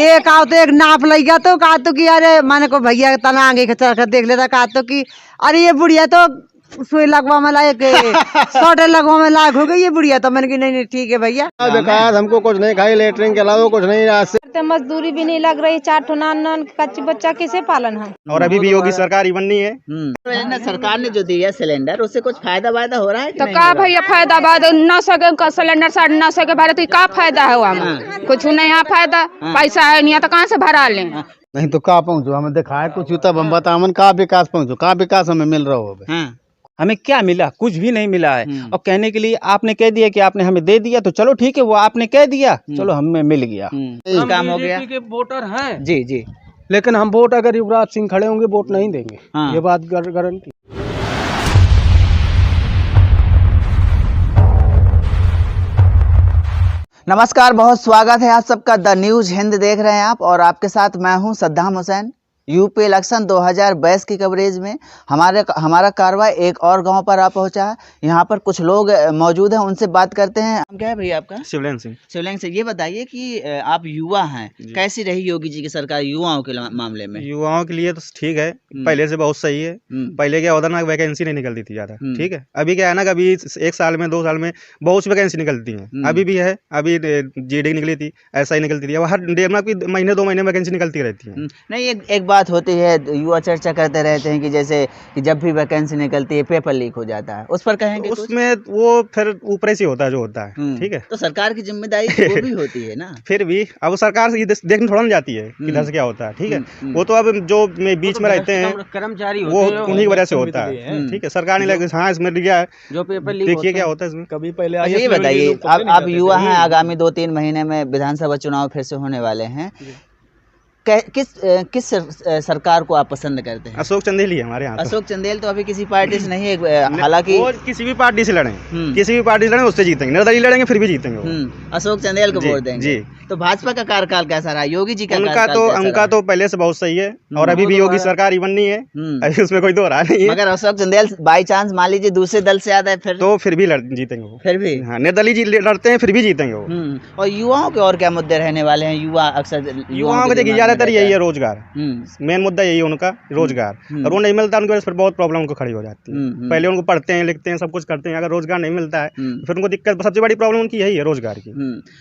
एक आओ तो एक नाप लग गया तो कहा तो कि अरे मैंने को भैया तना आगे चल कर देख लेता, कहा तो कि अरे ये बुढ़िया तो सुई लगवा में लायक सोटे लगवा में लायक हो गई ये बुढ़िया। तो मैंने की नहीं ठीक है भैया। बेकार हमको कुछ नहीं खाई, लेटरिन के अलावा कुछ नहीं। आज से मजदूरी भी नहीं लग रही, 4 नान कच्ची बच्चा कैसे पालन हम। और अभी भी योगी सरकार ही बननी है। सरकार ने जो दिया सिलेंडर, उससे कुछ फायदा वायदा हो रहा है तो का भैया फायदा बाद 900 के सिलेंडर 950 के भरे तो का फायदा है वहाँ? कुछ नहीं यहाँ फायदा, पैसा है नहीं तो कहाँ से भरा ले। नहीं तो कहाँ पहुँचो, हमें दिखाए कुछ तब हम बताओ मन कहाँ विकास पहुँचो, कहाँ विकास हमें मिल रहा हो। हमें क्या मिला? कुछ भी नहीं मिला है। और कहने के लिए आपने कह दिया कि आपने हमें दे दिया, तो चलो ठीक है, वो आपने कह दिया, चलो हमें मिल गया, काम हो गया। के वोटर हैं जी जी, लेकिन हम वोट अगर युवराज सिंह खड़े होंगे वोट नहीं देंगे। ये बात गारंटी। नमस्कार, बहुत स्वागत है आप सबका। द न्यूज हिंद देख रहे हैं आप, और आपके साथ मैं हूं सद्दाम हुसैन। यूपी इलेक्शन 2022 की कवरेज में हमारा कारवां एक और गांव पर आ पहुंचा है। यहां पर कुछ लोग मौजूद हैं, उनसे बात करते हैं। नाम क्या है भैया आपका? शिवलेन सिंह। शिवलिंग से ये बताइए कि आप युवा हैं, कैसी रही योगी जी की सरकार युवाओं के मामले में? युवाओं के लिए तो ठीक है, पहले से बहुत सही है। पहले क्या होता ना, वैकेंसी नहीं निकलती थी ज्यादा, ठीक है। अभी क्या है ना, कभी 1 साल में 2 साल में बहुत सी वैकेंसी निकलती है। अभी भी है, अभी जीडी निकली थी, ऐसा ही निकलती थी। अब हर महीने 2 महीने वैकेंसी निकलती रहती है। नहीं, एक बात होती है, युवा चर्चा करते रहते हैं कि जैसे कि जब भी वैकेंसी निकलती है पेपर लीक हो जाता है, उस पर कहेंगे? उसमें वो फिर ऊपर से होता है जो होता है, ठीक है। तो सरकार की जिम्मेदारी तो वो भी होती है ना। फिर भी अब सरकार से देखने थोड़ा ना जाती है कि इधर से क्या होता है, ठीक है। वो तो अब जो बीच में रहते हैं कर्मचारी वो उन्हीं की वजह से होता है, ठीक है। सरकार नहीं लगे, हाँ इसमें लिया है, जो पेपर लीक देखिए क्या होता है इसमें। कभी पहले अच्छा, ये बताइए, आप युवा हैं, आगामी 2-3 महीने में विधानसभा चुनाव फिर से होने वाले हैं, किस सरकार को आप पसंद करते हैं? अशोक चंदेल ही है हमारे यहाँ। अशोक चंदेल तो अभी किसी पार्टी से नहीं है, हालांकि वो किसी भी पार्टी से लड़े, किसी भी पार्टी से लड़े उससे जीतेंगे, निर्दलीय लड़ेंगे फिर भी जीतेंगे वो। अशोक चंदेल को वोट देंगे जी। तो भाजपा का कार्यकाल कैसा रहा? योगी जी का उनका तो पहले से बहुत सही है, और अभी भी योगी सरकार ही बननी है, अभी उसमें कोई दो राय नहीं है। मगर अशोक चंदेल बाई चांस मान लीजिए दूसरे दल से आता है फिर भी जीतेंगे वो, फिर भी। हाँ, निर्दलीय लड़ते हैं फिर भी जीतेंगे वो। और युवाओं के और क्या मुद्दे रहने वाले हैं? युवाओं को देखिए ज्यादातर यही है, रोजगार। मेन मुद्दा यही है उनका, रोजगार। और वो नहीं मिलता उनकी वजह से बहुत प्रॉब्लम उनको खड़ी हो जाती है। पहले उनको पढ़ते हैं, लिखते हैं, सब कुछ करते हैं, अगर रोजगार नहीं मिलता है फिर उनको दिक्कत, सबसे बड़ी प्रॉब्लम उनकी यही है, रोजगार की।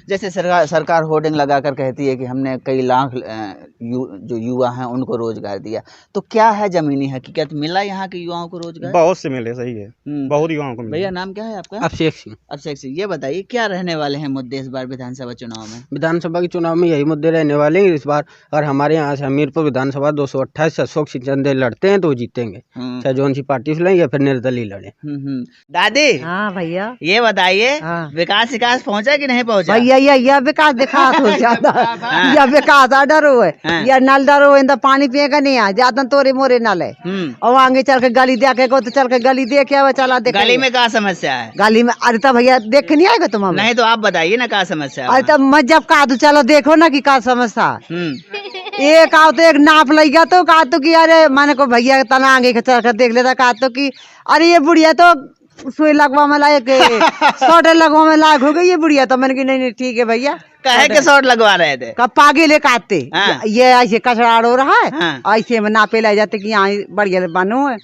जैसे सरकार होर्डिंग लगाकर कहती है कि हमने कई लाख जो युवा हैं उनको रोजगार दिया, तो क्या है जमीनी हकीकत? मिला यहाँ के युवाओं को रोजगार? बहुत से मिले, सही है, बहुत युवाओं को मिले। भैया नाम क्या है आपका? अभिषेक सिंह। अभिषेक सिंह, ये बताइए क्या रहने वाले हैं मुद्दे इस बार विधानसभा चुनाव में? विधानसभा के चुनाव में यही मुद्दे रहने वाले हैं इस बार। और हमारे यहाँ से हमीरपुर विधानसभा 228 से अशोक सिंह चंदेल लड़ते हैं तो वो जीतेंगे, चाहे जौन सी पार्टी से लड़े या फिर निर्दलीय लड़े। दादी, हाँ भैया, ये बताइए, विकास पहुंचा कि नहीं पहुंचा? भैया यह विकास दिखा हो ज्यादा, यह विकास डरो है, यह नल डरो है, पानी पिएगा नहीं आ ज्यादा तोरे मोरे नल है। और आगे चल के गली देखे को तो चल के गली देखे चला देख। गली में क्या समस्या है? गली में अरे तो भैया देख नहीं आएगा तुम? नहीं तो आप बताइए ना क्या समस्या है? अरे तो मैं जब कहा तो चलो देखो ना कि क्या समस्या। एक आओ तो एक नाप लग गया तो कहा तो कि अरे मैंने को भैया तना आगे चल कर देख लेता, कहा तो कि अरे ये बुढ़िया तो सुई लगवा में लायक सोटे लगवा में लायक हो गई ये बुढ़िया। तो मैंने की नहीं ठीक है भैया। कहे के शॉट लगवा रहे थे? कब पागे ले काटते ये ऐसे कचरा हो रहा है, ऐसे में नापे ले जाते कि यहाँ बढ़िया बनो है,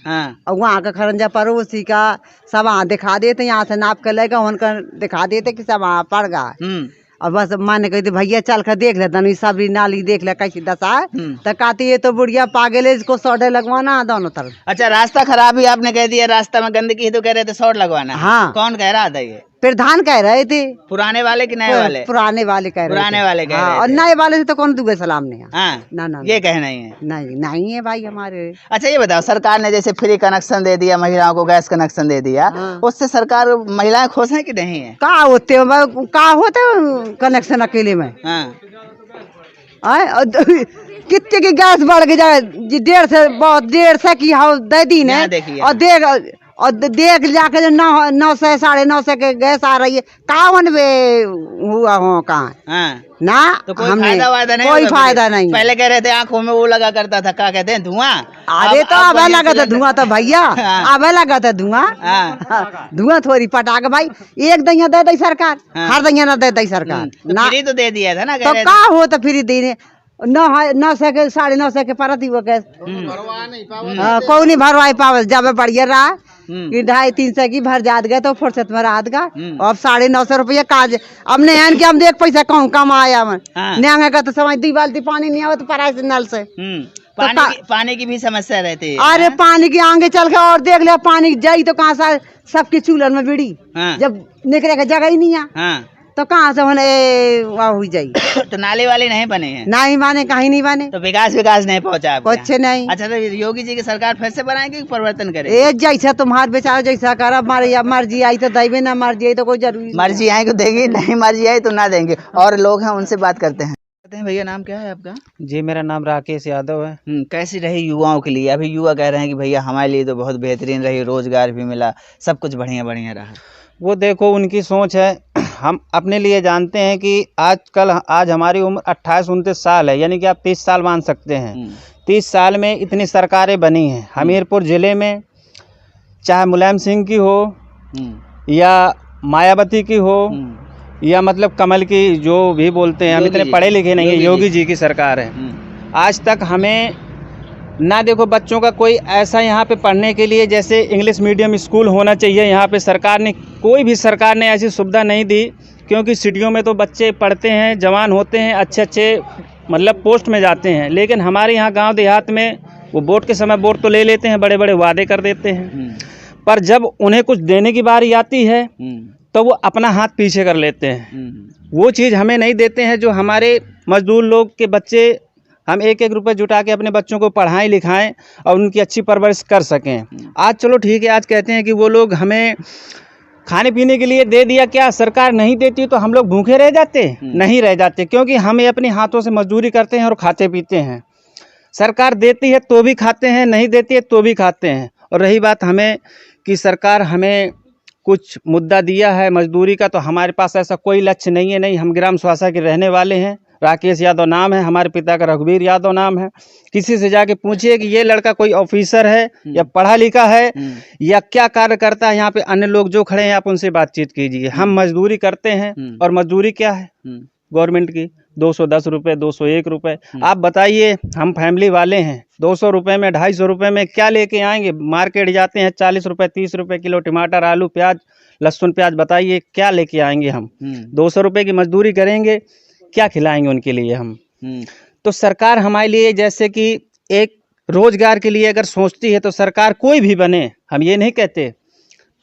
और वहाँ का खरंजा पड़ोसी का सब वहाँ दिखा देते, यहाँ से नाप कर लेगा उनका दिखा देते कि सब वहाँ पड़ गया। और बस माने कहते भैया चल कर देख ले तनी सब नाली देख ले कैसी दशा है। तो कहती ये तो बुढ़िया पागल है, इसको शॉट लगवाना दोनों तरफ। अच्छा, रास्ता खराब ही आपने कह दिया, रास्ता में गंदगी तो कह रहे थे शॉट लगवाना। हाँ, कौन कह रहा था ये? प्रधान कह रहे थे। पुराने वाले कि नए वाले? पुराने वाले कह रहे थे। पुराने वाले कह रहे थे। और नए वाले से तो कौन दूंगे सलाम नहीं। ना ना ये कहना ही है? नहीं है भाई हमारे। अच्छा, ये बताओ, सरकार ने जैसे फ्री कनेक्शन दे दिया, महिलाओं को गैस कनेक्शन दे दिया, उससे सरकार महिलाएं खुश है कि नहीं है? कहाँ होते कनेक्शन अकेले में? कितने की गैस बढ़ गई जाए, 150 की दे दी ने, और देख जाके जो 900 950 के गैस आ रही है, कावन वे हुआ हो कहाँ ना। तो कोई फायदा वायदा नहीं? कोई फायदा नहीं। पहले कह रहे थे आंखों में वो लगा करता था, क्या कहते हैं, धुआं। अरे तो अब लगा था धुआं तो भैया, अब लगा था धुआं। धुआं थोड़ी पटाख भाई, एक दैया दे सरकार, हर दैया ना दे सरकार ना, फ्री तो दे दिया था ना। तो क्या हो तो फ्री देने 9 सौ के 950 के परत ही वो के कोई नहीं भरवाई पावे जब बढ़िया रहा कि 250-300 की भर जात गए तो फुर्सत में रात का अब 950 रुपये काज अब नहीं कि हम देख पैसा कहूँ कम आया मैं नहीं का तो समझ 2 बाल्टी पानी नहीं आवा तो पराई से नल से पानी की भी समस्या रहती है। अरे पानी की आगे चल के और देख ले पानी जाई तो कहाँ से सबके चूल्हन में बिड़ी जब निकले का जगह ही नहीं है तो कहाँ से होने हुई जाई तो नाले वाले नहीं बने हैं? नहीं बने कहीं नहीं बने तो विकास नहीं पहुंचा कुछ नहीं। अच्छा तो योगी जी की सरकार फिर से बनाएगी कि परिवर्तन करेगी? ए जैसा तुम्हारे बेचारा जैसा कर मर्जी आई तो देवे ना मर्जी आई तो कोई जरूरी मर्जी आई तो देगी नहीं मर्जी आई तो ना देंगे। और लोग हैं उनसे बात करते हैं। भैया नाम क्या है आपका? जी मेरा नाम राकेश यादव है। कैसी रही युवाओं के लिए? अभी युवा कह रहे हैं कि भैया हमारे लिए तो बहुत बेहतरीन रही, रोजगार भी मिला, सब कुछ बढ़िया बढ़िया रहा। वो देखो उनकी सोच है। हम अपने लिए जानते हैं कि आज हमारी उम्र 28-29 साल है, यानी कि आप 30 साल मान सकते हैं। 30 साल में इतनी सरकारें बनी हैं हमीरपुर ज़िले में, चाहे मुलायम सिंह की हो या मायावती की हो या मतलब कमल की, जो भी बोलते हैं, हम इतने पढ़े लिखे नहीं हैं, योगी जी की सरकार है। आज तक हमें ना देखो बच्चों का कोई ऐसा यहाँ पे पढ़ने के लिए जैसे इंग्लिश मीडियम स्कूल होना चाहिए, यहाँ पे सरकार ने कोई भी सरकार ने ऐसी सुविधा नहीं दी, क्योंकि सिटियों में तो बच्चे पढ़ते हैं, जवान होते हैं, अच्छे मतलब पोस्ट में जाते हैं, लेकिन हमारे यहाँ गांव देहात में वो वोट के समय वोट तो ले लेते हैं, बड़े बड़े वादे कर देते हैं, पर जब उन्हें कुछ देने की बारी आती है तो वो अपना हाथ पीछे कर लेते हैं। वो चीज़ हमें नहीं देते हैं जो हमारे मजदूर लोग के बच्चे, हम 1-1 रुपये जुटा के अपने बच्चों को पढ़ाएं लिखाएं और उनकी अच्छी परवरिश कर सकें। आज चलो ठीक है, आज कहते हैं कि वो लोग हमें खाने पीने के लिए दे दिया, क्या सरकार नहीं देती तो हम लोग भूखे रह जाते? नहीं रह जाते, क्योंकि हम अपने हाथों से मजदूरी करते हैं और खाते पीते हैं। सरकार देती है तो भी खाते हैं, नहीं देती है तो भी खाते हैं। और रही बात हमें कि सरकार हमें कुछ मुद्दा दिया है मजदूरी का, तो हमारे पास ऐसा कोई लक्ष्य नहीं है। नहीं, हम ग्राम स्वासा के रहने वाले हैं, राकेश यादव नाम है, हमारे पिता का रघुवीर यादव नाम है। किसी से जाके पूछिए कि ये लड़का कोई ऑफिसर है या पढ़ा लिखा है या क्या कार्य करता है, यहाँ पे अन्य लोग जो खड़े हैं आप उनसे बातचीत कीजिए। हम मजदूरी करते हैं, और मजदूरी क्या है गवर्नमेंट की? 210 रुपये, 201 रुपये। आप बताइए, हम फैमिली वाले हैं, 200 रुपये में 250 रुपये में क्या लेके आएंगे? मार्केट जाते हैं 40 रुपये 30 रुपये किलो टमाटर, आलू, प्याज, लहसुन, प्याज, बताइए क्या लेके आएंगे हम? 200 रुपये की मजदूरी करेंगे, क्या खिलाएंगे उनके लिए हम? तो सरकार हमारे लिए जैसे कि एक रोजगार के लिए अगर सोचती है तो सरकार कोई भी बने, हम ये नहीं कहते,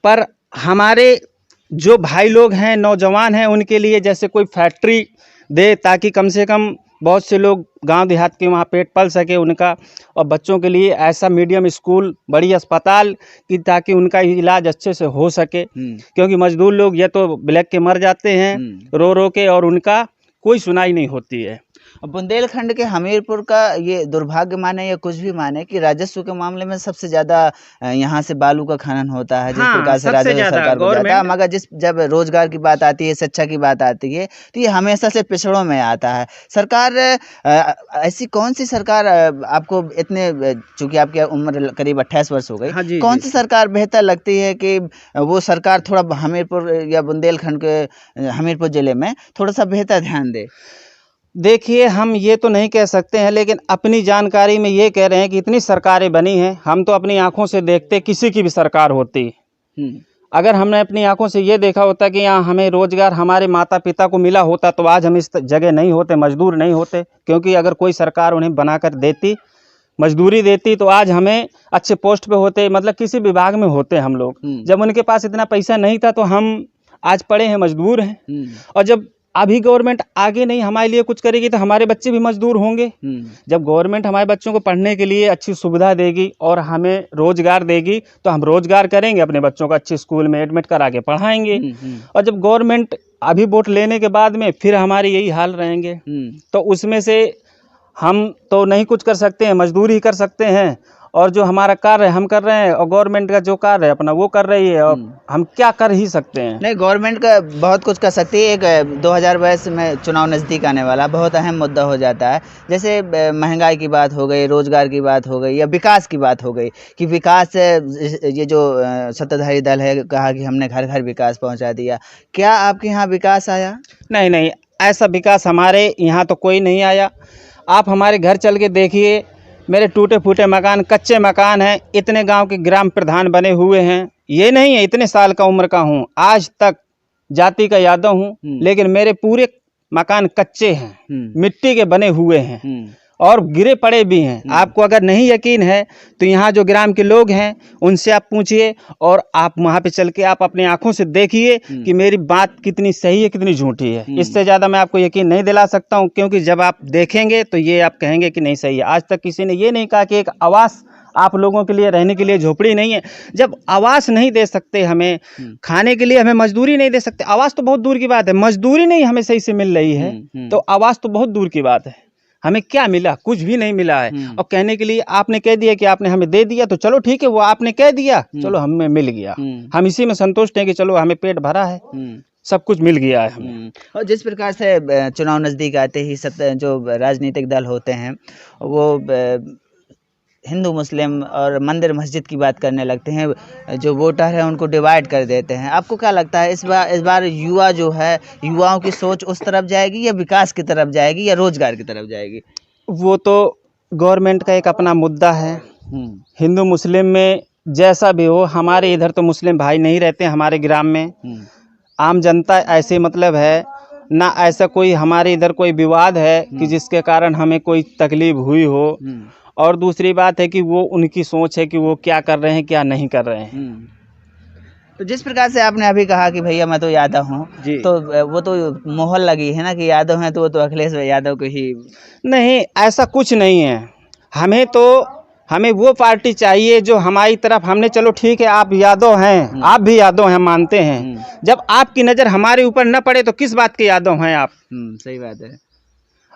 पर हमारे जो भाई लोग हैं, नौजवान हैं, उनके लिए जैसे कोई फैक्ट्री दे, ताकि कम से कम बहुत से लोग गांव देहात के वहाँ पेट पल सके उनका, और बच्चों के लिए ऐसा मीडियम स्कूल, बड़ी अस्पताल की, ताकि उनका इलाज अच्छे से हो सके। क्योंकि मजदूर लोग ये तो ब्लैक के मर जाते हैं रो रो के, और उनका कोई सुनाई नहीं होती है। बुंदेलखंड के हमीरपुर का ये दुर्भाग्य माने या कुछ भी माने कि राजस्व के मामले में सबसे ज्यादा यहाँ से बालू का खनन होता है, जिस प्रकार से राजस्व सरकार को जाता है, मगर जब रोजगार की बात आती है, शिक्षा की बात आती है, तो ये हमेशा से पिछड़ों में आता है। सरकार ऐसी कौन सी सरकार आपको इतने, चूंकि आपकी उम्र करीब 28 वर्ष हो गई, कौन सी सरकार बेहतर लगती है कि वो सरकार थोड़ा हमीरपुर या बुंदेलखंड के हमीरपुर जिले में थोड़ा सा बेहतर ध्यान दे? देखिए, हम ये तो नहीं कह सकते हैं, लेकिन अपनी जानकारी में ये कह रहे हैं कि इतनी सरकारें बनी हैं, हम तो अपनी आंखों से देखते, किसी की भी सरकार होती, अगर हमने अपनी आंखों से ये देखा होता कि यहाँ हमें रोजगार हमारे माता पिता को मिला होता तो आज हम इस जगह नहीं होते, मजदूर नहीं होते। क्योंकि अगर कोई सरकार उन्हें बनाकर देती, मजदूरी देती, तो आज हमें अच्छे पोस्ट पे होते, मतलब किसी विभाग में होते हम लोग। जब उनके पास इतना पैसा नहीं था तो हम आज पढ़े हैं, मजदूर हैं। और जब अभी गवर्नमेंट आगे नहीं हमारे लिए कुछ करेगी तो हमारे बच्चे भी मजदूर होंगे। जब गवर्नमेंट हमारे बच्चों को पढ़ने के लिए अच्छी सुविधा देगी और हमें रोजगार देगी तो हम रोजगार करेंगे, अपने बच्चों को अच्छे स्कूल में एडमिट करा के पढ़ाएंगे। और जब गवर्नमेंट अभी वोट लेने के बाद में फिर हमारे यही हाल रहेंगे, तो उसमें से हम तो नहीं कुछ कर सकते हैं, मजदूरी ही कर सकते हैं। और जो हमारा कार्य हम कर रहे हैं और गवर्नमेंट का जो कार्य है अपना वो कर रही है, और हम क्या कर ही सकते हैं? नहीं, गवर्नमेंट का बहुत कुछ कर सकती है। एक 2022 में चुनाव नज़दीक आने वाला, बहुत अहम मुद्दा हो जाता है। जैसे महंगाई की बात हो गई, रोजगार की बात हो गई, या विकास की बात हो गई कि विकास, ये जो सत्ताधारी दल है कहा कि हमने घर घर विकास पहुँचा दिया, क्या आपके यहाँ विकास आया? नहीं, ऐसा विकास हमारे यहाँ तो कोई नहीं आया। आप हमारे घर चल के देखिए, मेरे टूटे फूटे मकान, कच्चे मकान हैं। इतने गांव के ग्राम प्रधान बने हुए हैं, ये नहीं है इतने साल का उम्र का हूँ, आज तक जाति का यादव हूँ, लेकिन मेरे पूरे मकान कच्चे हैं, मिट्टी के बने हुए हैं और गिरे पड़े भी हैं। आपको अगर नहीं यकीन है तो यहाँ जो ग्राम के लोग हैं उनसे आप पूछिए, और आप वहाँ पे चल के आप अपनी आंखों से देखिए कि मेरी बात कितनी सही है कितनी झूठी है। इससे ज़्यादा मैं आपको यकीन नहीं दिला सकता हूँ, क्योंकि जब आप देखेंगे तो ये आप कहेंगे कि नहीं सही है। आज तक किसी ने ये नहीं कहा कि एक आवास आप लोगों के लिए रहने के लिए झोपड़ी नहीं है। जब आवास नहीं दे सकते, हमें खाने के लिए हमें मजदूरी नहीं दे सकते, आवास तो बहुत दूर की बात है, मजदूरी नहीं हमें सही से मिल रही है तो आवास तो बहुत दूर की बात है। हमें क्या मिला? कुछ भी नहीं मिला है। और कहने के लिए आपने कह दिया कि आपने हमें दे दिया, तो चलो ठीक है, वो आपने कह दिया, चलो हमें मिल गया, हम इसी में संतुष्ट हैं कि चलो हमें पेट भरा है, सब कुछ मिल गया है हमें। और जिस प्रकार से चुनाव नज़दीक आते ही जो राजनीतिक दल होते हैं वो हिंदू मुस्लिम और मंदिर मस्जिद की बात करने लगते हैं, जो वोटर है उनको डिवाइड कर देते हैं। आपको क्या लगता है इस बार युवा जो है, युवाओं की सोच उस तरफ जाएगी या विकास की तरफ जाएगी या रोजगार की तरफ जाएगी? वो तो गवर्नमेंट का एक अपना मुद्दा है। हिंदू मुस्लिम में जैसा भी हो, हमारे इधर तो मुस्लिम भाई नहीं रहते हमारे ग्राम में, आम जनता ऐसे मतलब है ना, ऐसा कोई हमारे इधर कोई विवाद है कि जिसके कारण हमें कोई तकलीफ हुई हो। और दूसरी बात है कि वो उनकी सोच है कि वो क्या कर रहे हैं क्या नहीं कर रहे हैं। तो जिस प्रकार से आपने अभी कहा कि भैया मैं तो यादव हूँ, तो वो तो मोहर लगी है ना कि यादव हैं तो वो तो अखिलेश यादव को ही। नहीं, ऐसा कुछ नहीं है। हमें वो पार्टी चाहिए जो हमारी तरफ, हमने चलो ठीक है आप यादव हैं, आप भी यादव हैं मानते हैं, जब आपकी नज़र हमारे ऊपर न पड़े तो किस बात के यादव हैं आप? सही बात है।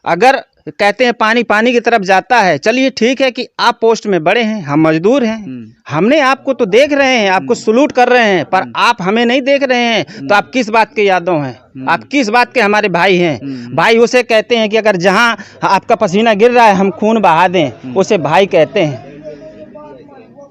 अगर कहते हैं पानी पानी की तरफ जाता है, चलिए ठीक है कि आप पोस्ट में बड़े हैं, हम मजदूर हैं, हमने आपको तो देख रहे हैं, आपको सलूट कर रहे हैं, पर आप हमें नहीं देख रहे हैं, तो आप किस बात के यादव हैं? आप किस बात के हमारे भाई हैं? भाई उसे कहते हैं कि अगर जहां आपका पसीना गिर रहा है हम खून बहा दें, उसे भाई कहते हैं।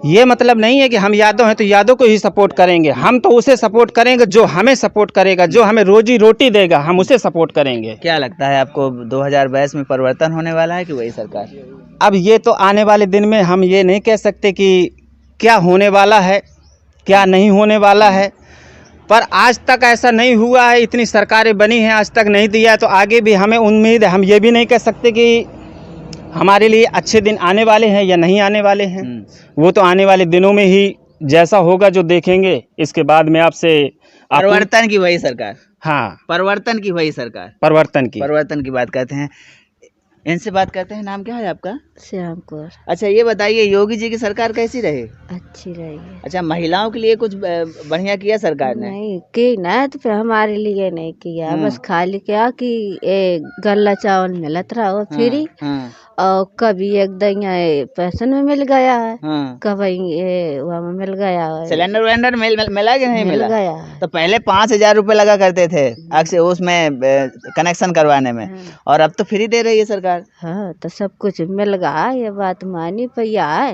ये मतलब नहीं है कि हम यादव हैं तो यादव को ही सपोर्ट करेंगे, हम तो उसे सपोर्ट करेंगे जो हमें सपोर्ट करेगा, जो हमें रोजी रोटी देगा, हम उसे सपोर्ट करेंगे। क्या लगता है आपको 2022 में परिवर्तन होने वाला है कि वही सरकार? अब ये तो आने वाले दिन में हम ये नहीं कह सकते कि क्या होने वाला है क्या नहीं होने वाला है, पर आज तक ऐसा नहीं हुआ है, इतनी सरकारें बनी हैं आज तक नहीं दिया है, तो आगे भी हमें उम्मीद है। हम ये भी नहीं कह सकते कि हमारे लिए अच्छे दिन आने वाले हैं या नहीं आने वाले हैं, वो तो आने वाले दिनों में ही जैसा होगा जो देखेंगे। इसके बाद में आपसे परिवर्तन की वही सरकार। हाँ, परिवर्तन की वही सरकार, परिवर्तन की बात करते हैं। इनसे बात करते हैं। नाम क्या है आपका? श्याम कौर। अच्छा ये बताइए, योगी जी की सरकार कैसी रही? अच्छी रही है। अच्छा, महिलाओं के लिए कुछ बढ़िया किया सरकार ने? नहीं की ना, तो फिर हमारे लिए नहीं किया, बस खाली क्या कि गल्ला चावल मिलत रहा हो फ्री, और कभी एक दैया पैसन में मिल गया है, कभी वहाँ में मिल गया है। सिलेंडर वेंडर मिला कि नहीं मिला? गया। तो पहले 5,000 रुपए लगा करते थे अक्सर उसमें कनेक्शन करवाने में, और अब तो फ्री दे रही है सरकार। हाँ, तो सब कुछ मिल गया। ये बात मानी भैया है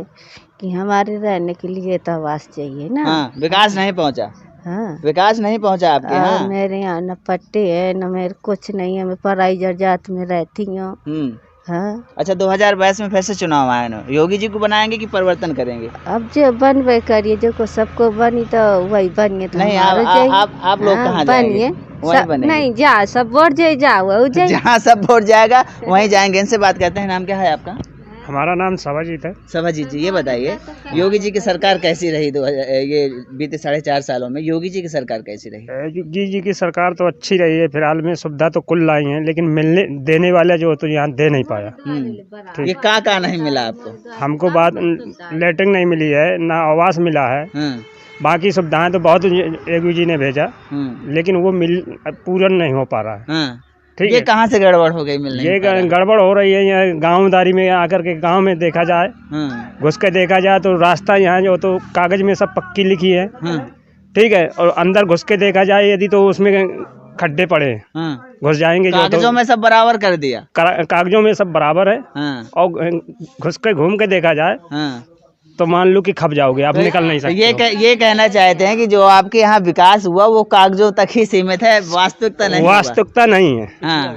कि हमारे रहने के लिए तो आवास चाहिए ना। हाँ, विकास नहीं पहुँचा। हाँ, विकास नहीं पहुँचा आपके यहाँ? मेरे यहाँ न पट्टे है न मेरे कुछ नहीं है, मैं पराई जर्जात में रहती हूँ। हाँ। अच्छा, 2022 में फिर से चुनाव आए ना, योगी जी को बनाएंगे कि परिवर्तन करेंगे? अब जो बनवे करिए, जो को सबको बनी तो वही बनिए। तो नहीं, आप लोग कहाँ जाएंगे? वहीं बनेंगे? नहीं, जा सब वोट जाओ जहाँ सब वोट जाएगा वहीं जाएंगे। इनसे बात करते हैं। नाम क्या है आपका? हमारा नाम सभाजीत है। सभाजीत जी, ये बताइए योगी जी की सरकार कैसी रही? ये बीते 4.5 सालों में योगी जी की सरकार कैसी रही? योगी जी की सरकार तो अच्छी रही है, फिलहाल में सुविधा तो कुल लाई है, लेकिन मिलने देने वाला जो तो यहाँ दे नहीं पाया। ये का नहीं मिला आपको? हमको बात लेटरिंग नहीं मिली है, ना आवास मिला है, बाकी सुविधाएं तो बहुत योगी जी ने भेजा, लेकिन वो पूर्ण नहीं हो पा रहा है। ठीक ये कहाँ से गड़बड़ हो गई? मिलने ये गड़बड़ हो रही है यहाँ गाँवदारी में आकर के, गांव में देखा जाए, घुस के देखा जाए तो रास्ता यहाँ जो तो कागज में सब पक्की लिखी है, ठीक है, और अंदर घुस के देखा जाए यदि तो उसमें खड्डे पड़े, घुस जाएंगे। कागजों में सब बराबर कर दिया? कागजों में सब बराबर है, और घुस के घूम के देखा जाए तो मान लो कि खप जाओगे, आप निकल नहीं सकते। ये कहना चाहते हैं कि जो आपके यहाँ विकास हुआ वो कागजों तक ही सीमित है, वास्तविकता नहीं हुआ। वास्तविकता नहीं है। हाँ,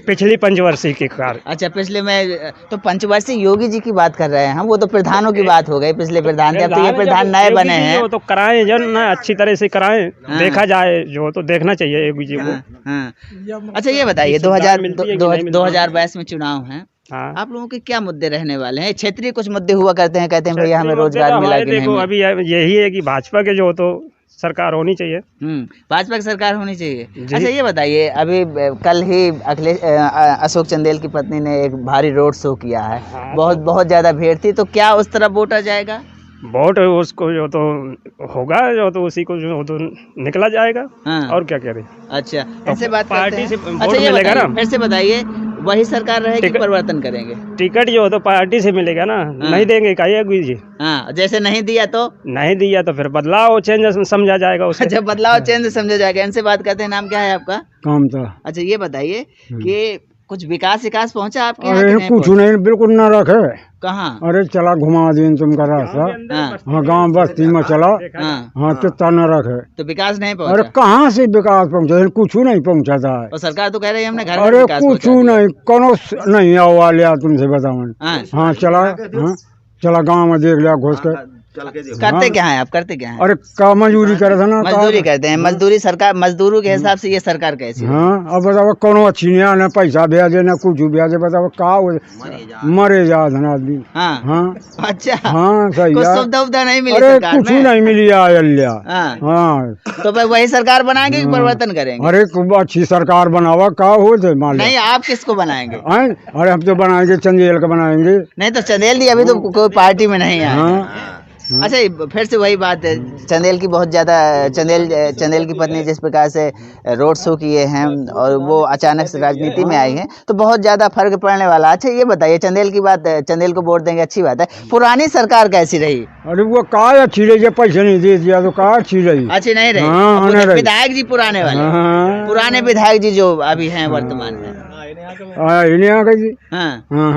पिछली पंचवर्षीय के कार्य। अच्छा, पिछले में तो पंचवर्षीय योगी जी की बात कर रहे हैं हम, वो तो प्रधानों की बात हो गई, पिछले प्रधान थे, अब तो ये प्रधान नए बने हैं। वो तो कराएं जो ना, अच्छी तरह से कराएं, देखा जाए, जो तो देखना चाहिए योगी जी को। अच्छा, ये बताइए 2022 में चुनाव है, हाँ। आप लोगों के क्या मुद्दे रहने वाले हैं? क्षेत्रीय कुछ मुद्दे हुआ करते हैं, कहते हैं भैया हमें रोजगार मिला कि नहीं मिला? अभी यही है कि भाजपा के जो तो सरकार होनी चाहिए। भाजपा की सरकार होनी चाहिए। अच्छा, ये बताइए, अभी कल ही अशोक चंदेल की पत्नी ने एक भारी रोड शो किया है, बहुत ज्यादा भीड़ थी, तो क्या उस तरफ वोट आ जाएगा? वोट उसको जो तो होगा, जो तो उसी को जो तो निकला जाएगा। और क्या करें। अच्छा, ऐसे बात पार्टी से वोट मिलेगा ना? फिर से बताइए, वही सरकार रहेगी, परिवर्तन करेंगे? टिकट जो तो पार्टी से मिलेगा ना, नहीं देंगे का योगी जी। जैसे नहीं दिया तो फिर बदलाव चेंज समझा जाएगा उसे। अच्छा, बदलाव चेंज समझा जाएगा। इनसे बात करते हैं, नाम क्या है आपका? कामता। अच्छा, ये बताइए कि कुछ विकास पहुंचा आपके? अरे कुछ नहीं, बिल्कुल न रखे। कहाँ? अरे चला घुमा दिन तुमका रास्ता। हाँ, गाँव बस्ती में चला। हाँ, कितना न रखे तो विकास नहीं पहुंचा। अरे कहाँ से विकास पहुंचा? कुछ नहीं पहुंचा था। और सरकार तो कह रही है हमने घर। अरे कुछ नहीं, कोनो नहीं आवा लिया तुमसे बताओ। हाँ, चला गाँव में देख लिया घुस कर। करते क्या है आप? करते क्या है? अरे का मजदूरी करे था ना। मजदूरी करते हैं। मजदूरी सरकार, मजदूरों के हिसाब से ये सरकार कैसी? हाँ, अब बताओ, कोनो अच्छी नहीं, ना पैसा ब्याजे ना कुछ ब्याजे, बताओ का मरे जा आदमी। हाँ, अच्छा, हाँ, सही कुछ सुविधा नहीं मिली? अरे कुछ नहीं मिली अयल्या। हाँ, तो भाई वही सरकार बनाएंगे कि परिवर्तन करेंगे? अरे अच्छी सरकार बनावा, का हो नहीं, आप किसको बनाएंगे? अरे हम तो बनाएंगे, चंदेल का बनाएंगे। नहीं तो चंदेल जी अभी तो कोई पार्टी में नहीं है। अच्छा, फिर से वही बात है, चंदेल की बहुत ज़्यादा, चंदेल की पत्नी जिस प्रकार से रोड शो किए हैं और वो अचानक से राजनीति में आई हैं, तो बहुत ज़्यादा फर्क पड़ने वाला। अच्छा, ये बताइए, चंदेल की बात, चंदेल को वोट देंगे, अच्छी बात है। पुरानी सरकार कैसी रही? अरे वो का अच्छी रही, पैसे नहीं दे दिया तो का अच्छी रही? अच्छी नहीं रही। विधायक जी पुराने वाले, पुराने विधायक जी जो अभी हैं वर्तमान में,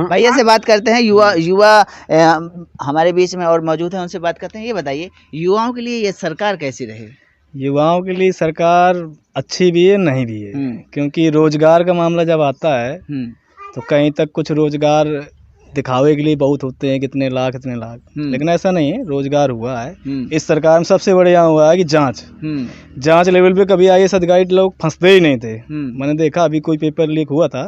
भैया से बात करते हैं। युवा हमारे बीच में और मौजूद हैं, उनसे बात करते हैं। ये बताइए, युवाओं के लिए ये सरकार कैसी रही? युवाओं के लिए सरकार अच्छी भी है, नहीं भी है, क्योंकि रोजगार का मामला जब आता है तो कहीं तक कुछ रोजगार दिखावे के लिए बहुत होते हैं, कितने लाख, लेकिन ऐसा नहीं है, रोजगार हुआ है। इस सरकार में सबसे बढ़िया हुआ है कि जांच लेवल पे कभी IAS अधिकारी लोग फंसते ही नहीं थे। मैंने देखा, अभी कोई पेपर लीक हुआ था,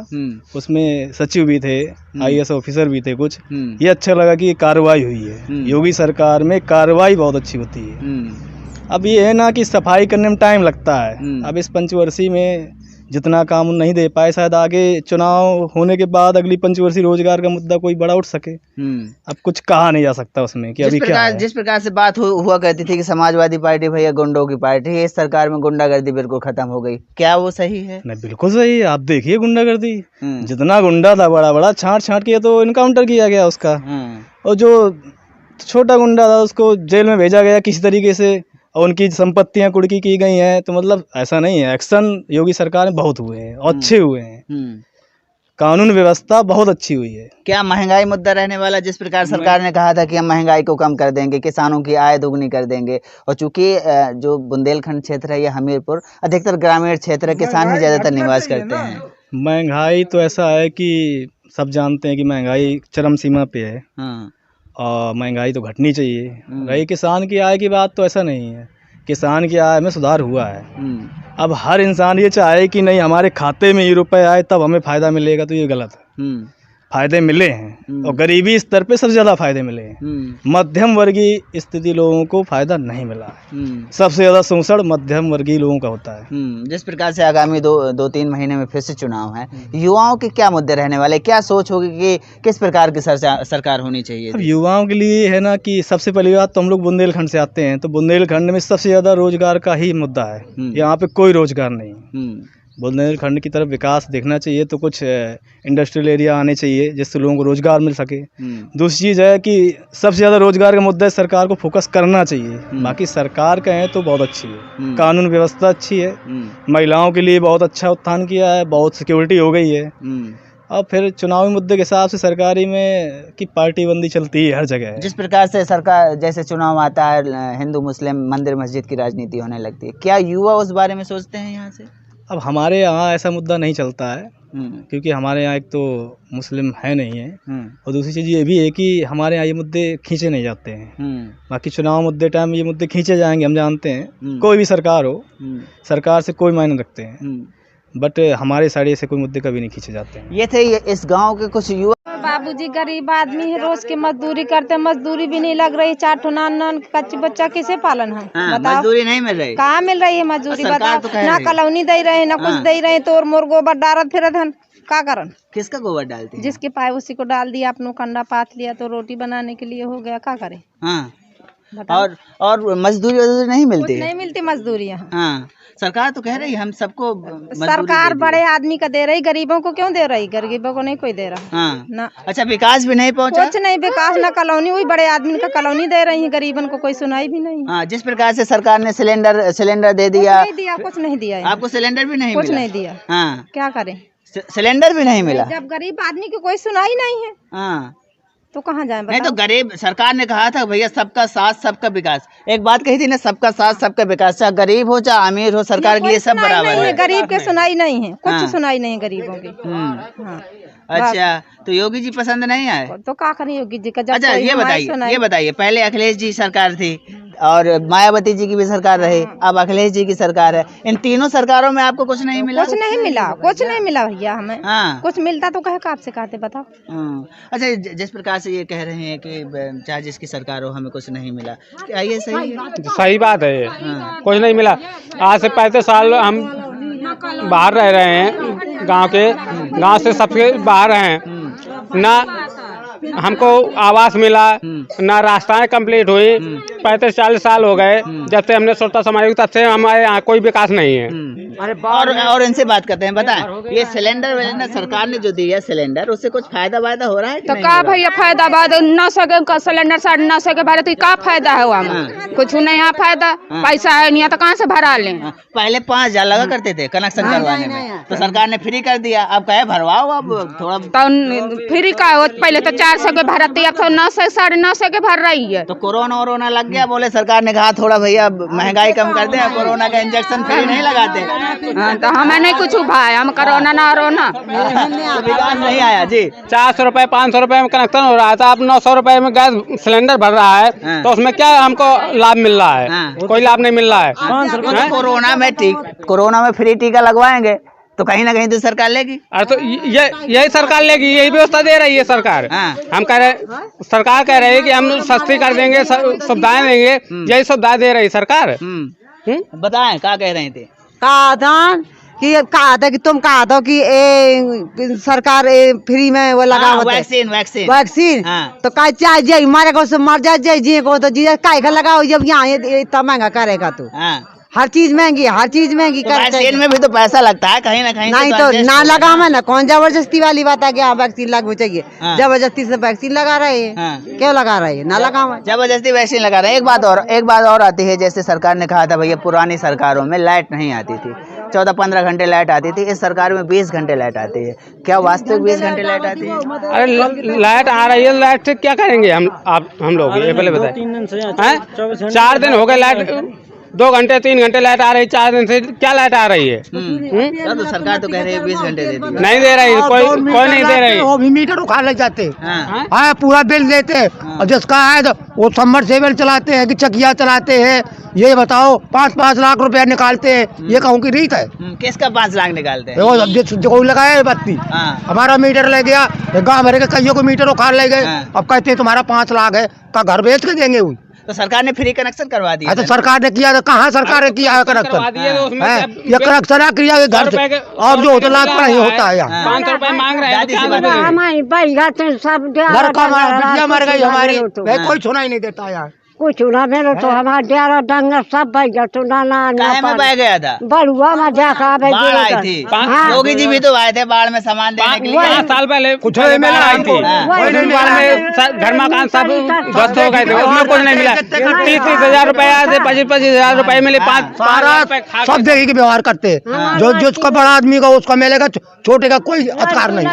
उसमें सचिव भी थे, IAS ऑफिसर भी थे कुछ। ये अच्छा लगा कि कार्रवाई हुई है। योगी सरकार में कार्रवाई बहुत अच्छी होती है। अब ये है ना कि सफाई करने में टाइम लगता है। अब इस पंचवर्षीय में जितना काम नहीं दे पाए, शायद आगे चुनाव होने के बाद अगली पंचवर्षीय रोजगार का मुद्दा कोई बड़ा उठ सके। अब कुछ कहा नहीं जा सकता उसमें कि अभी क्या है। जिस प्रकार से बात हुआ करती थी कि समाजवादी पार्टी भैया गुंडों की पार्टी है, इस सरकार में गुंडागर्दी बिल्कुल खत्म हो गई, क्या वो सही है? नहीं, बिल्कुल सही है। आप देखिए गुंडागर्दी, जितना गुंडा था बड़ा छांट के तो इनकाउंटर किया गया उसका, और जो छोटा गुंडा था उसको जेल में भेजा गया किसी तरीके से, और उनकी संपत्तियां कुर्की की गई हैं। तो मतलब ऐसा नहीं है, एक्शन योगी सरकार में बहुत हुए हैं, अच्छे हुए हैं, कानून व्यवस्था बहुत अच्छी हुई है। क्या महंगाई मुद्दा रहने वाला? जिस प्रकार सरकार ने कहा था कि हम महंगाई को कम कर देंगे, किसानों की आय दोगुनी कर देंगे, और चूंकि जो बुंदेलखंड क्षेत्र है या हमीरपुर अधिकतर ग्रामीण क्षेत्र है, किसान ही ज्यादातर निवास करते हैं। महंगाई तो ऐसा है कि सब जानते हैं कि महंगाई चरम सीमा पे है, और महंगाई तो घटनी चाहिए। रही किसान की आय की बात, तो ऐसा नहीं है, किसान की आय में सुधार हुआ है। अब हर इंसान ये चाहे कि नहीं हमारे खाते में ये रुपए आए तब हमें फ़ायदा मिलेगा, तो ये गलत है। फायदे मिले हैं, और गरीबी स्तर पे सबसे ज़्यादा फायदे मिले हैं। मध्यम वर्गीय स्थिति लोगों को फायदा नहीं मिला है। सबसे ज़्यादा शोषण मध्यम वर्गीय लोगों का होता है। जिस प्रकार से आगामी दो तीन महीने में फिर से चुनाव है, युवाओं के क्या मुद्दे रहने वाले, क्या सोच होगी कि किस प्रकार की सरकार होनी चाहिए? अब युवाओं के लिए है ना कि सबसे पहली बात तो हम लोग बुंदेलखंड से आते हैं, तो बुंदेलखंड में सबसे ज़्यादा रोजगार का ही मुद्दा है। यहाँ पे कोई रोजगार नहीं। बुंदेलखंड की तरफ विकास देखना चाहिए, तो कुछ इंडस्ट्रियल एरिया आने चाहिए जिससे लोगों को रोजगार मिल सके। दूसरी चीज़ है कि सबसे ज़्यादा रोजगार का मुद्दा है, सरकार को फोकस करना चाहिए। बाकी सरकार कहें तो बहुत अच्छी है, कानून व्यवस्था अच्छी है, महिलाओं के लिए बहुत अच्छा उत्थान किया है, बहुत सिक्योरिटी हो गई है। और फिर चुनावी मुद्दे के हिसाब से सरकारी में की पार्टी बंदी चलती है हर जगह। जिस प्रकार से सरकार जैसे चुनाव आता है, हिंदू मुस्लिम मंदिर मस्जिद की राजनीति होने लगती है, क्या युवा उस बारे में सोचते हैं यहाँ से? अब हमारे यहाँ ऐसा मुद्दा नहीं चलता है, क्योंकि हमारे यहाँ एक तो मुस्लिम है नहीं है, और दूसरी चीज़ ये भी है कि हमारे यहाँ ये मुद्दे खींचे नहीं जाते हैं। बाकी चुनाव मुद्दे टाइम ये मुद्दे खींचे जाएंगे, हम जानते हैं, कोई भी सरकार हो, सरकार से कोई मायने रखते हैं, बट हमारे साइड से कोई मुद्दे कभी नहीं खींचे जाते हैं। ये थे इस गांव के कुछ युवा। बाबूजी गरीब आदमी है, रोज की मजदूरी करते, मजदूरी भी नहीं लग रही, 4 ठो नान कच्ची बच्चा किसे पालन है? बताओ, मजदूरी नहीं मिल रही। कहाँ मिल रही है मजदूरी? बताओ, ना कलौनी दे रहे, ना कुछ दे रहे, तो मोर गोबर डालत फिरत हन, का करन? किसका गोबर डालती है? जिसके पाए उसी को डाल दिया, अपनों कंडा पात लिया तो रोटी बनाने के लिए हो गया, का करे? और मजदूरी नहीं मिलती? नहीं मिलती मजदूरी यहाँ। सरकार तो कह रही है हम सबको, सरकार बड़े आदमी का दे रही, गरीबों को क्यों दे रही? गरीबों को नहीं कोई दे रहा। ना अच्छा, विकास भी नहीं पहुंचा? कुछ नहीं विकास, ना कॉलोनी, हुई बड़े आदमी का कॉलोनी दे रही है, गरीबन को कोई सुनाई भी नहीं। जिस प्रकार से सरकार ने सिलेंडर दे दिया, कुछ नहीं दिया। आपको सिलेंडर भी नहीं कुछ मिला? नहीं दिया। क्या करें? सिलेंडर भी नहीं मिला। जब गरीब आदमी की कोई सुनाई नहीं है तो कहाँ जाए? नहीं तो गरीब, सरकार ने कहा था भैया सबका साथ सबका विकास, एक बात कही थी ना, सबका साथ सबका विकास, चाहे गरीब हो चाहे अमीर हो, सरकार के लिए सब बराबर है। गरीब के सुनाई नहीं है, कुछ सुनाई नहीं है गरीबों की। अच्छा, तो योगी जी पसंद नहीं आए तो क्या करें योगी जी का? अच्छा, ये बताइए, पहले अखिलेश जी सरकार थी और मायावती जी की भी सरकार रही, अब अखिलेश जी की सरकार है, इन तीनों सरकारों में आपको कुछ नहीं मिला? कुछ नहीं मिला, कुछ नहीं मिला भैया हमें। कुछ मिलता तो कहे आपसे कहते, बताओ। अच्छा, जिस प्रकार से ये कह रहे हैं कि चाहे जिसकी सरकार हो हमें कुछ नहीं मिला, क्या ये सही है? सही बात है ये। कुछ नहीं मिला। आज से 35 साल हम बाहर रह रहे हैं, गांव से सबसे बाहर हैं, ना हमको आवास मिला, ना रास्ताएं कंप्लीट हुई। 35-40 साल हो गए जब से हमने स्वतंत्रता समाज, तब से हमारे यहाँ कोई विकास नहीं है। और इनसे बात करते हैं, बताएं ये सिलेंडर सरकार ने जो दिया सिलेंडर, उससे कुछ फायदा हो रहा है? तो का भैया फायदा? 900 का सिलेंडर 950 के भरे, का फायदा है वहाँ? कुछ नहीं यहाँ फायदा। पैसा है नहीं तो कहाँ से भरा लें? पहले 5,000 लगा करते थे कनेक्शन करवाने में, तो सरकार ने फ्री कर दिया, अब कहे भरवाओ, अब थोड़ा फ्री का हो। पहले तो 400 के भरती, अब तो 900 950 के भर रही है। तो कोरोना लग गया, बोले सरकार ने कहा थोड़ा भैया महंगाई कम कर दे, कोरोना का इंजेक्शन फ्री नहीं लगाते। तो हमें नहीं कुछ भाई, हम कोरोना ना रोना, तो विकास नहीं आया जी। 400 रुपए 500 रुपए में कनेक्शन हो रहा था, अब 900 रुपए में गैस सिलेंडर भर रहा है, तो उसमें क्या हमको लाभ मिल रहा है? कोई लाभ नहीं मिल रहा है। कोरोना में फ्री टीका लगवाएंगे तो कहीं ना कहीं तो सरकार लेगी। अरे तो यही सरकार लेगी, यही व्यवस्था दे रही है सरकार। हम कह रहे, सरकार कह रही है कि हम सस्ती कर देंगे, सुविधाएं देंगे, यही सुविधाएं दे रही सरकार। बताएं क्या कह रहे थे? कहा था कि तुम कहा था कि सरकार फ्री में वो लगा वैक्सीन तो का चाहिए मारे को मर जाए जी को, तो जी का लगाओ जब यहाँ इतना महंगा करेगा तो हर चीज महंगी वैक्सीन में भी तो पैसा लगता है कहीं ना कहीं। नहीं तो ना लगा मैं ना, कौन जबरदस्ती वाली बात है कि हाँ वैक्सीन लगनी चाहिए? जबरदस्ती से वैक्सीन लगा रहे हैं, क्यों लगा रहे हैं? ना लगा मैं जबरदस्ती वैक्सीन लगा रहे हैं। एक बात और आती है, जैसे सरकार ने कहा था भैया पुरानी सरकारों में लाइट नहीं आती थी, 14-15 घंटे लाइट आती थी, इस सरकार में 20 घंटे लाइट आती है। क्या वास्तविक 20 घंटे लाइट आती है? अरे लाइट आ रही है, लाइट से क्या करेंगे हम लोग? ये पहले बताए, 4 दिन हो गए लाइट, 2 घंटे 3 घंटे लाइट आ रही, 4 दिन से क्या लाइट आ रही है? तो सरकार तो कह रही है 20 घंटे दे दी, नहीं दे रही, कोई नहीं दे रही। वो भी मीटर उठा ले जाते हैं, पूरा बिल देते हैं, और जिसका है तो वो सबमर्सिबल चलाते हैं कि चकिया चलाते हैं। ये बताओ 5-5 लाख रुपया निकालते हैं, ये कहूँ की रीत है? किसका 5 लाख निकालते हैं? जो लगाया बत्ती, हमारा मीटर ले गया, गाँव भरे के कईयों को मीटर उखाड़ ले गए, अब कहते हैं तुम्हारा 5 लाख है, का घर बेच के देंगे? हुई तो सरकार ने फ्री कनेक्शन करवा दिया। तो सरकार ने किया, कहाँ सरकार ने किया है कनेक्शन? ये कनेक्शन किया है घर से, अब जो होता लाख पर ही होता है यहाँ। 500 रुपए मांग रहे हैं, घर का बिजलियाँ मर गई हमारी, कोई सुनाई नहीं देता यार। कुछ ना मेरे तो हमारा डेरा डंगर सब बह गया तो ना काहे में बह गया था? बड़ुआ में जाकर बाढ़ आई थी। योगी जी भी तो आए थे बाढ़ में सामान देने के लिए। 5 साल पहले कुछ नहीं मिला आई थी, बाढ़ में घर मकान सब ध्वस्त हो गए थे, उसमें कुछ नहीं मिला। 30-30 हजार रुपए आए थे, 25-25 हजार रुपए मिले। 5 सब देखिए कि व्यवहार करते हैं, जो जिसका बड़ा आदमी का उसका मिलेगा, छोटे का कोई अधिकार नहीं।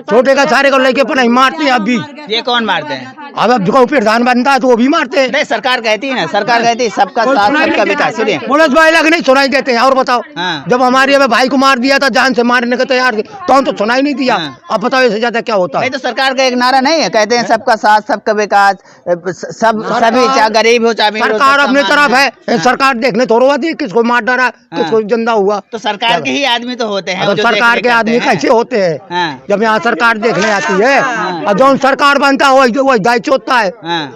छोटे का सारे को लेके पर नहीं मारते हैं। अभी ये कौन मारते हैं? अब जो प्रधान बनता है तो वो भी मारते हैं। नहीं, सरकार कहती है ना, सरकार कहती है सबका साथ सबका विकास। सुनिए, पुलिस भाई लग नहीं सुनाई देते हैं। और बताओ, जब हमारे भाई को मार दिया था, जान से मारने के तैयार थे, तो हम तो सुनाई नहीं दिया। अब बताओ इससे ज्यादा क्या होता है? नहीं तो सरकार का एक नारा नहीं है, कहते हैं सबका साथ सबका विकास, सब सभी, चाहे गरीब हो चाहे सरकार अपनी तरफ है। सरकार देखने थोड़ा हुआ थी किसको मार डाला, किसको जिंदा हुआ। तो सरकार के ही आदमी तो होते हैं। तो सरकार के आदमी कैसे होते हैं जब यहाँ सरकार देखने आती है? और जो सरकार बनता है वही दायित्व होता है।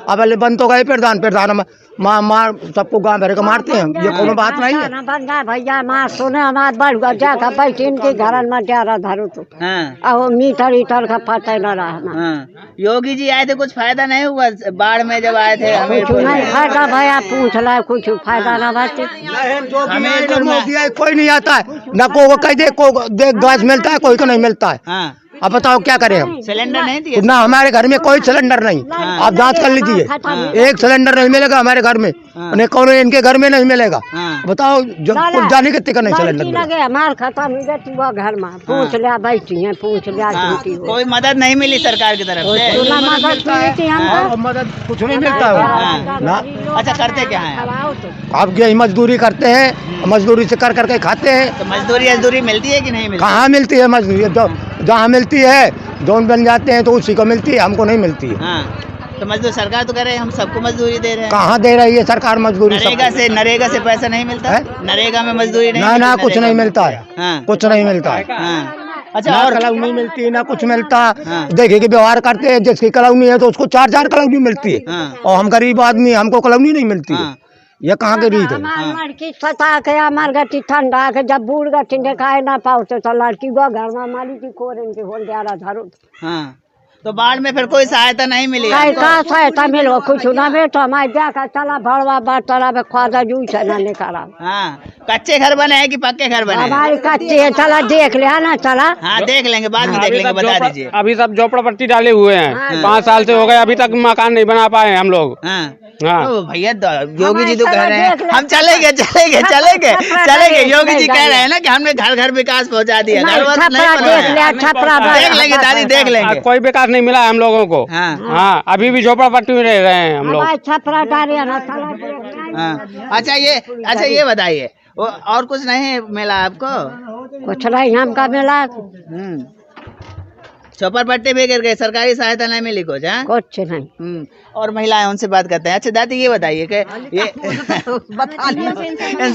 अब बन तो गए प्रधान मार सबको गाँव भर के मारते हैं, ये कोनो बात नहीं है। बंदा भैया मार सुने हमारे बड़ुआ जाकर बैठी इनके घर में डेरा धरू तो अब मीटर ईटर का पता न रहा। योगी जी आए थे, कुछ फायदा नहीं हुआ बाढ़ में जब आए थे? कुछ नहीं फायदा भैया, पूछ रहा कुछ फायदा न बात। हमें कोई नहीं आता है, न को कह दे को गैस मिलता है, कोई को नहीं मिलता है। अब बताओ क्या करें हम? सिलेंडर नहीं दिए ना, हमारे घर में कोई सिलेंडर नहीं। आप जांच कर लीजिए, एक सिलेंडर नहीं मिलेगा हमारे घर में, उन्हें कौन इनके घर में नहीं मिलेगा। बताओ, जब जाने के तक नहीं सिलेंडर लगे हमारे खत्म हो गए वो घर में। पूछ लिया बैठी है, पूछ लिया कोई मदद नहीं मिली सरकार की तरफ से? मदद कुछ नहीं मिलता है। अच्छा, करते क्या है आप? यही मजदूरी करते हैं, मजदूरी से कर करके खाते हैं। तो मजदूरी मिलती है कि नहीं मिलती? कहाँ मिलती है मजदूरी? जहाँ मिलती है जोन बन जाते हैं तो उसी को मिलती है, हमको नहीं मिलती है। तो मजदूर सरकार तो कह रहे हैं हम सबको मजदूरी दे रहे हैं। कहाँ दे रही है सरकार मजदूरी? नरेगा से पैसा नहीं मिलता है? नरेगा में मजदूरी नहीं? ना कुछ नहीं मिलता है, कुछ नहीं मिलता है। अच्छा, और कलौनी मिलती ना कुछ मिलता। देखिए कि व्यवहार करते हैं, जिसकी कलौनी है तो उसको 4 कलौनी मिलती है, और हम गरीब आदमी, हमको कलौनी नहीं मिलती है। ये कहाँ के रीत है? लड़की सता के हमार गटी ठंडा के जब बूढ़ गटी देखाए ना पाते तो लड़की को घर में माली की कोरें के होल डेरा धरो। तो बाढ़ में फिर कोई सहायता नहीं मिली? का सहायता मिलो कुछ ना बेटो, हमारे जाकर चला भरवा बाटरा में ख्वाजा जूस है ना निकाला। कच्चे घर बने हैं कि पक्के घर बने? हमारे कच्चे है, चला देख ले ना, चला देख लेंगे, बाद में देख लेंगे, बता दीजिए। अभी सब झोपड़ा पट्टी डाले हुए हैं, 5 साल से हो गए, अभी तक मकान नहीं बना पाए हम लोग। भैया योगी जी तो कह रहे हैं हम चलेंगे। योगी जी कह रहे हैं ना कि हमने घर घर विकास पहुंचा दिया। देख लेंगे दादी, देख लेंगे। कोई विकास नहीं मिला हम लोगों को। हाँ, अभी भी झोपड़ा पट्टी में रह रहे हैं हम लोग। अच्छा ये बताइए, और कुछ नहीं मिला आपको? कुछ नहीं हमका मिला, चौपर पट्टे भी गिर गए, सरकारी सहायता नहीं मिली कुछ? कुछ नहीं। और महिलाएं, उनसे बात करते हैं। अच्छा दादी ये बताइए कि ये इनसे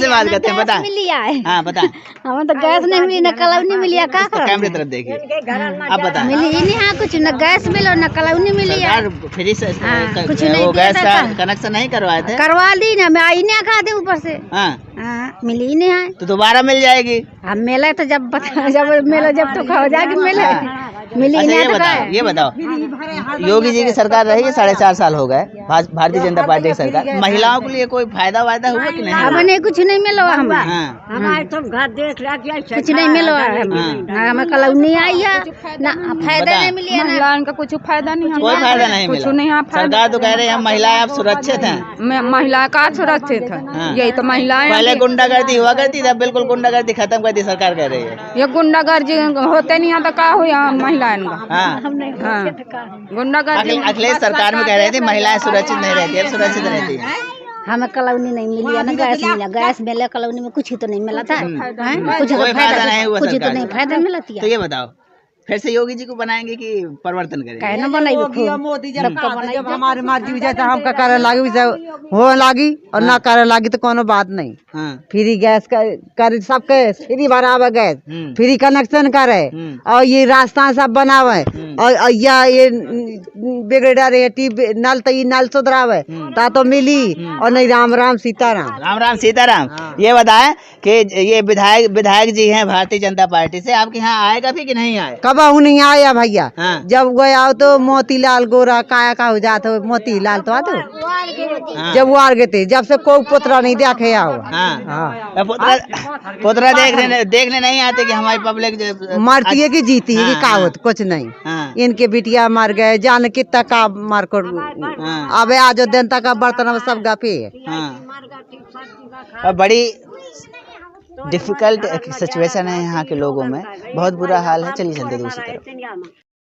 बात करते हैं, बता। हाँ बता। हमें तो गैस नहीं मिली, न कलौनी मिली, क्या करो? कैमरे तरफ देखिए, अब बता। मिली ही नहीं, हाँ कुछ, न गैस मिलो न कलौनी मिली। फ्री से कुछ नहीं, वो गैस का कनेक्शन नहीं करवाए थे? करवा ली ना, मैं आई नहीं खा दे ऊपर से। मिली ही नहीं है तो दोबारा मिल जाएगी। अब मिले तो जब मिलो जब तो खाओ जाके मिले। मिली नहीं। ये बताओ, योगी जी की सरकार रही है 4.5 साल हो गए, भारतीय जनता पार्टी की सरकार, महिलाओं के लिए कोई फायदा वायदा हुआ कि नहीं? हमें कुछ नहीं मिलो, हमारे तो घर देख रहा कुछ नहीं मिलो, हमें कलौनी आई है ना, फायदा नहीं मिली है ना, उनका कुछ फायदा नहीं, कोई फायदा नहीं मिला। सरकार तो कह रही है महिलाएं अब सुरक्षित हैं। महिला का सुरक्षित है, यही तो महिलाएं। पहले गुंडागर्दी हुआ करती थी, अब बिल्कुल गुंडागर्दी खत्म कर दी सरकार, कह रही है। ये गुंडागर्दी होते नहीं तो क्या हुआ महिलाएं का? गुंडागर्दी अखिलेश सरकार में कह रहे थे महिलाएं सुरक्षित नहीं रहती, अब सुरक्षित रहती है। हमें कलौनी नहीं मिली है ना, गैस मिला, गैस मिला, कलौनी में कुछ ही तो नहीं मिला था, कुछ कोई फायदा नहीं हुआ, कुछ ही तो नहीं फायदा मिला था। तो ये बताओ, फिर से योगी जी को बनाएंगे कि परिवर्तन करेंगे? कहना बनाएंगे मोदी जब हमारे मर्जी जैसा हमका करे लागी हो लागी, और ना करे लागी तो कोनो बात नहीं। फ्री गैस कर सबके फ्री भरावे, गैस फ्री कनेक्शन करे, और ये रास्ता सब बनावे, और ये बिगड़ रहे नल तो नल सुधरावे ता तो मिली और नहीं राम राम सीताराम। राम राम सीताराम। ये बताएं कि ये विधायक जी हैं भारतीय जनता पार्टी से, आपके यहाँ आएगा भी कि नहीं आए? कब नहीं आया भैया। जब गया तो मोतीलाल गोरा काया का हो जाता, मोतीलाल तो आते जब वो आ गए थे, जब से कोई पुतरा नहीं देखे पुतरा देखने नहीं आते कि हमारी पब्लिक मरती है कि जीती है कि कावत कुछ नहीं। इनके बिटिया मर गए, जान कितना का मार कर अब आज जनता का बर्तन सब गपे है। बड़ी डिफिकल्ट सिचुएशन है यहाँ के लोगों में, बहुत बुरा हाल है। चलिए चलते दूसरी तरफ।